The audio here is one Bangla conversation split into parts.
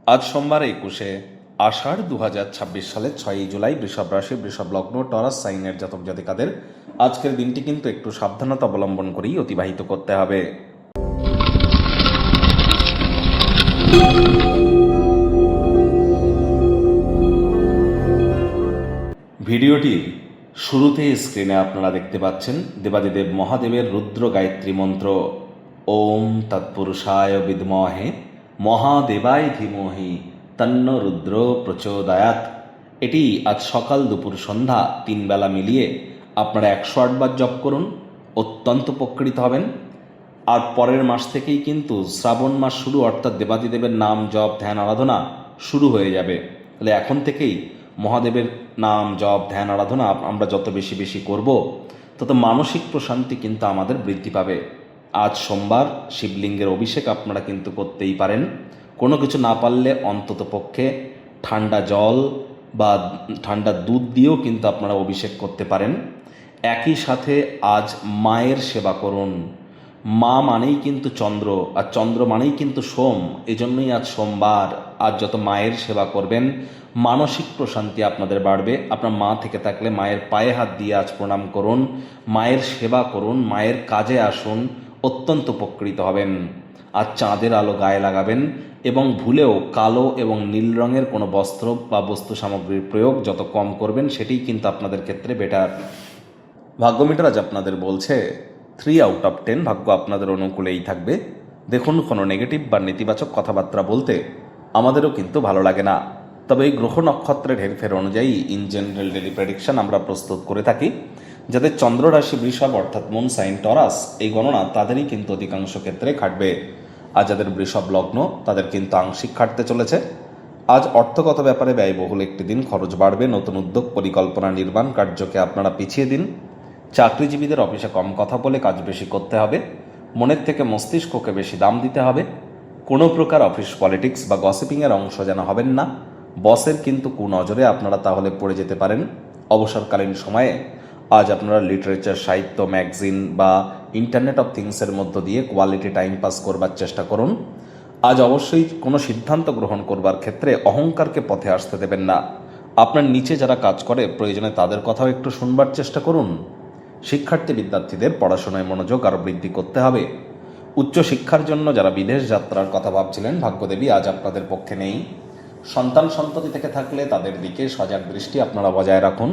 আজ সোমবার 21শে আষাঢ় 2026 সালের 6ই জুলাই বৃষভ রাশি বৃষভ লগ্ন টরাস সাইনের জাতক জাতিকাদের আজকের দিনটি কিন্তু একটু সাবধানতা অবলম্বন করেই অতিবাহিত করতে হবে। ভিডিওটির শুরুতে স্ক্রিনে আপনারা দেখতে পাচ্ছেন দেবাদিদেব মহাদেবের রুদ্র গায়ত্রী মন্ত্র ওম তৎপুরুষায় বিদ্মহে মহাদেবায় ধীমহি তন্ন রুদ্র প্রচোদয়াৎ। এটি আজ সকাল দুপুর সন্ধ্যা 3 বেলা মিলিয়ে আপনারা 108 বার জপ করুন, অত্যন্ত উপকৃত হবেন। আর পরের মাস থেকেই কিন্তু শ্রাবণ মাস শুরু, অর্থাৎ দেবাদিদেবের নাম জপ ধ্যান আরাধনা শুরু হয়ে যাবে। তাহলে এখন থেকেই মহাদেবের নাম জপ ধ্যান আরাধনা আমরা যত বেশি বেশি করব, তত মানসিক প্রশান্তি কিন্তু আমাদের বৃদ্ধি পাবে। আজ সোমবার শিবলিঙ্গের অভিষেক আপনারা কিন্তু করতেই পারেন। কোনো কিছু না পারলে অন্তত পক্ষে ঠান্ডা জল বা ঠান্ডা দুধ দিয়েও কিন্তু আপনারা অভিষেক করতে পারেন। একই সাথে আজ মায়ের সেবা করুন। মা মানেই কিন্তু চন্দ্র, আর চন্দ্র মানেই কিন্তু সোম। এজন্যই আজ সোমবার। আজ যত মায়ের সেবা করবেন মানসিক প্রশান্তি আপনাদের বাড়বে। আপনার মা থেকে থাকলে মায়ের পায়ে হাত দিয়ে আজ প্রণাম করুন, মায়ের সেবা করুন, মায়ের কাজে আসুন, অত্যন্ত উপকৃত হবেন। আজ চাঁদের আলো গায়ে লাগাবেন এবং ভুলেও কালো এবং নীল রঙের কোনো বস্ত্র বা বস্তু সামগ্রীর প্রয়োগ যত কম করবেন সেটাই কিন্তু আপনাদের ক্ষেত্রে বেটার। ভাগ্যমিটার আজ আপনাদের বলছে 3 আউট অফ 10 ভাগ্য আপনাদের অনুকূলেই থাকবে। দেখুন, কোনো নেগেটিভ বা নেতিবাচক কথাবার্তা বলতে আমাদেরও কিন্তু ভালো লাগে না, তবে এই গ্রহ নক্ষত্রের হেরফের অনুযায়ী ইন জেনারেল ডেলি প্রেডিকশন আমরা প্রস্তুত করে থাকি। যাদের চন্দ্র রাশি বৃষভ অর্থাৎ মুন সাইন টরাস, এই গণনা তাদেরই কিন্তু অধিকাংশ ক্ষেত্রে খাটবে। আর যাদের বৃষভ লগ্ন তাদের কিন্তু আংশিক খাটতে চলেছে। আজ অর্থগত ব্যাপারে ব্যয়বহুল একটি দিন, খরচ বাড়বে। নতুন উদ্যোগ পরিকল্পনা নির্মাণ কার্যকে আপনারা পিছিয়ে দিন। চাকরিজীবীদের অফিসে কম কথা বলে কাজ বেশি করতে হবে। মনের থেকে মস্তিষ্ককে বেশি দাম দিতে হবে। কোনো প্রকার অফিস পলিটিক্স বা গসিপিংয়ের অংশ যেন হবেন না। বসের কিন্তু কুনজরে আপনারা তাহলে পড়ে যেতে পারেন। অবসরকালীন সময়ে আজ আপনারা লিটারেচার, সাহিত্য, ম্যাগাজিন বা ইন্টারনেট অফ থিংসের মধ্য দিয়ে কোয়ালিটি টাইম পাস করবার চেষ্টা করুন। আজ অবশ্যই কোনো সিদ্ধান্ত গ্রহণ করবার ক্ষেত্রে অহংকারকে পথে আসতে দেবেন না। আপনার নিচে যারা কাজ করে প্রয়োজনে তাদের কথাও একটু শুনবার চেষ্টা করুন। শিক্ষার্থী বিদ্যার্থীদের পড়াশোনায় মনোযোগ আরও বৃদ্ধি করতে হবে। উচ্চশিক্ষার জন্য যারা বিদেশ যাত্রার কথা ভাবছিলেন ভাগ্যদেবী আজ আপনাদের পক্ষে নেই। সন্তান সন্ততি থেকে থাকলে তাদের দিকে সজাগ দৃষ্টি আপনারা বজায় রাখুন।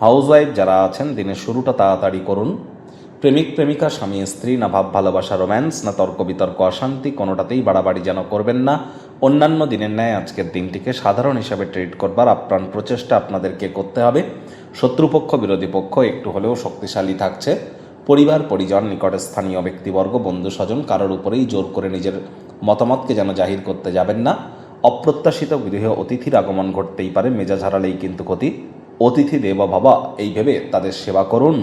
হাউসওয়াইফ যারা আছেন দিনের শুরুটা তাড়াতাড়ি করুন। প্রেমিক প্রেমিকা, স্বামী স্ত্রী, না ভাব ভালোবাসা রোম্যান্স, না তর্ক বিতর্ক অশান্তি, কোনোটাতেই বাড়াবাড়ি যেন করবেন না। অন্যান্য দিনের ন্যায় আজকের দিনটিকে সাধারণ হিসাবে ট্রিট করবার আপ্রাণ প্রচেষ্টা আপনাদেরকে করতে হবে। শত্রুপক্ষ বিরোধী পক্ষ একটু হলেও শক্তিশালী থাকছে। পরিবার পরিজন, নিকটে স্থানীয় ব্যক্তিবর্গ, বন্ধু স্বজন কারোর উপরেই জোর করে নিজের মতামতকে যেন জাহির করতে যাবেন না। অপ্রত্যাশিত গৃহে অতিথির আগমন ঘটতেই পারে, মেজাজ হারালেই কিন্তু ক্ষতি। অতিথি দেব ভবা এই ভেবে তাদের সেবা করুন।